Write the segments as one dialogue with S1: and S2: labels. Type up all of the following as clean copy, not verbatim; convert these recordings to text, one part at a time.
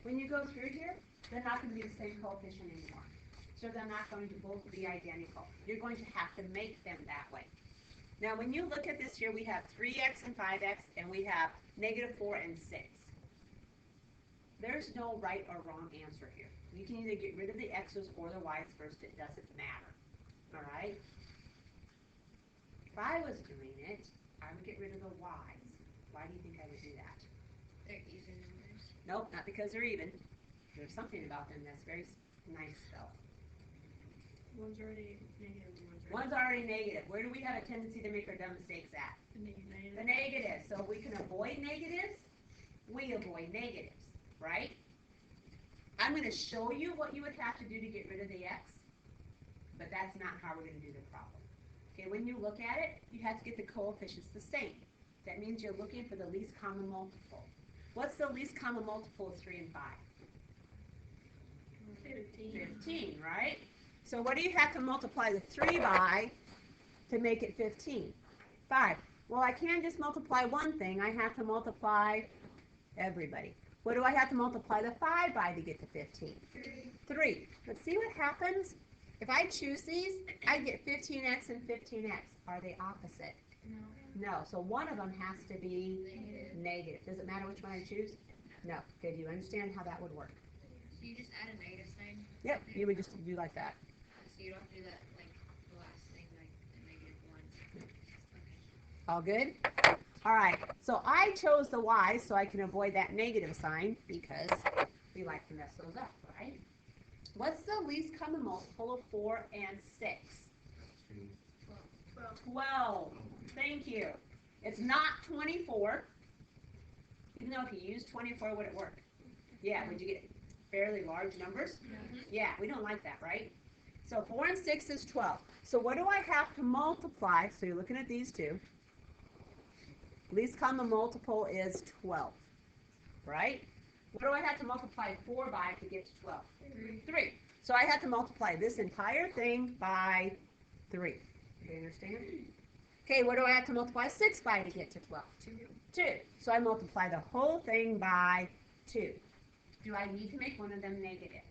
S1: When you go through here, they're not going to be the same coefficient anymore. So they're not going to both be identical. You're going to have to make them that way. Now, when you look at this here, we have 3x and 5x, and we have -4 and 6. There's no right or wrong answer here. You can either get rid of the x's or the y's first. It doesn't matter. All right? If I was doing it, I would get rid of the y's. Why do you think I would do that?
S2: They're even numbers.
S1: Nope, not because they're even. There's something about them that's very nice, though.
S2: One's already negative.
S1: One's already negative. Where do we have a tendency to make our dumb mistakes at? The negative. So if we can avoid negatives, we avoid negatives, right? I'm going to show you what you would have to do to get rid of the x, but that's not how we're going to do the problem. Okay, when you look at it, you have to get the coefficients the same. That means you're looking for the least common multiple. What's the least common multiple of 3 and 5? 15, right? So what do you have to multiply the 3 by to make it 15? 5. Well, I can't just multiply one thing. I have to multiply everybody. What do I have to multiply the 5 by to get to 15? 3. But see what happens? If I choose these, I get 15x and 15x. Are they opposite? No. So one of them has to be negative. Does it matter which one I choose? No. Okay, do you understand how that would work?
S2: So you just add a negative sign?
S1: Yep, you would just do like that.
S2: So you don't do that like the last thing, like the -1. Okay.
S1: All good? All right, so I chose the y so I can avoid that negative sign because we like to mess those up, right? What's the least common multiple of 4 and 6? 12. Thank you. It's not 24. Even though if you use 24, would it work? Yeah, would you get fairly large numbers? Yeah, we don't like that, right? So 4 and 6 is 12. So what do I have to multiply? So you're looking at these two. Least common multiple is 12, right? What do I have to multiply 4 by to get to 12? 3. So I have to multiply this entire thing by 3. Do you understand? Okay, what do I have to multiply 6 by to get to 12? 2. So I multiply the whole thing by 2. Do I need to make one of them negative?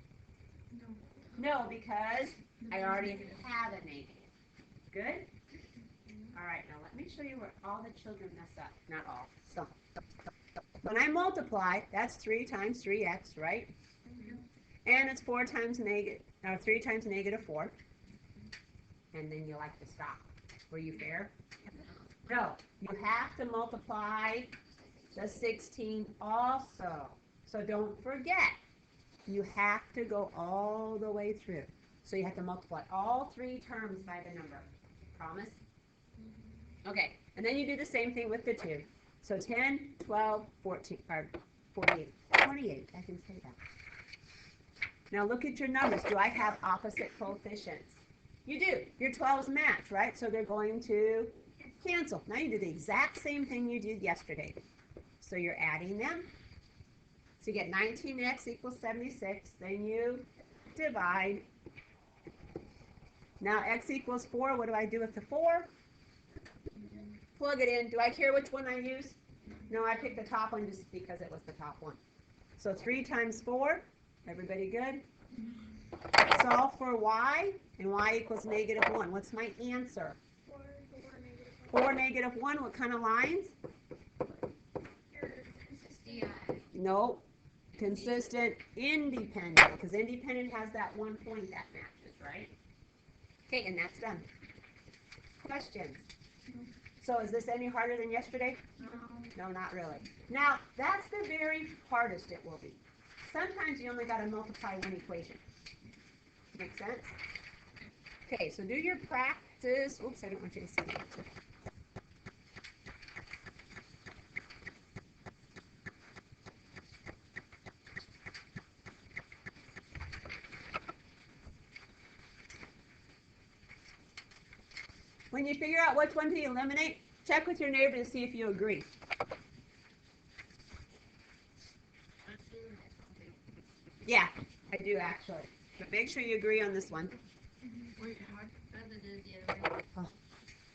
S1: No, because I already have a negative. Good? All right, now let me show you where all the children mess up. Not all, some. When I multiply, that's 3 times 3x, right? And it's 4 times negative, or 3 times -4. And then you like to stop. Were you fair? No, you have to multiply the 16 also. So don't forget, you have to go all the way through. So you have to multiply all 3 terms by the number. Promise? Okay, and then you do the same thing with the 2. So 10, 12, 14, or 48, 28, I can say that. Now look at your numbers. Do I have opposite coefficients? You do. Your 12s match, right? So they're going to cancel. Now you do the exact same thing you did yesterday. So you're adding them. So you get 19x equals 76. Then you divide. Now x equals 4. What do I do with the 4? Plug it in. Do I care which one I use? No, I picked the top one just because it was the top one. So 3 times 4. Everybody good? Solve for y, and y equals -1. What's my answer? 4, -1. What kind of lines? No. Consistent, independent, because independent has that one point that matches, right? Okay, and that's done. Questions? So is this any harder than yesterday? No, not really. Now, that's the very hardest it will be. Sometimes you only got to multiply one equation. Make sense? Okay, so do your practice. Oops, I don't want you to see the answer. When you figure out which one to eliminate, check with your neighbor to see if you agree. Yeah, I do actually. But make sure you agree on this one.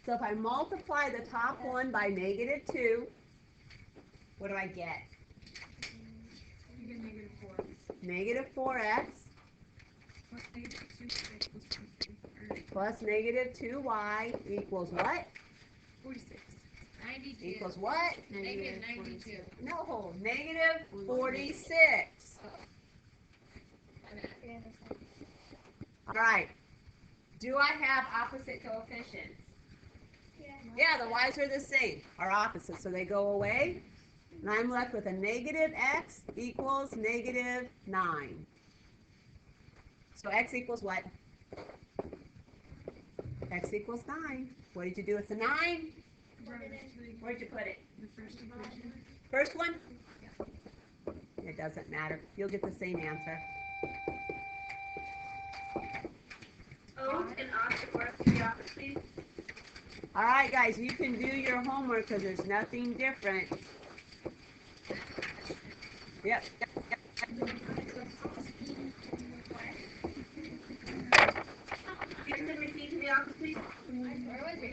S1: So if I multiply the top one by -2, what do I get?
S2: You get -4.
S1: negative 4x plus negative 2y equals what?
S2: 46. 92.
S1: Equals what?
S2: Negative 92.
S1: No, negative 46. All right. Do I have opposite coefficients? Yeah, the y's are the same, are opposite, so they go away. And I'm left with a negative x equals negative 9. So x equals what? X equals 9. What did you do with the 9? Where'd you put it? First one? It doesn't matter. You'll get the same answer.
S3: O's and octave the opposite.
S1: All right, guys, you can do your homework because there's nothing different. Yep.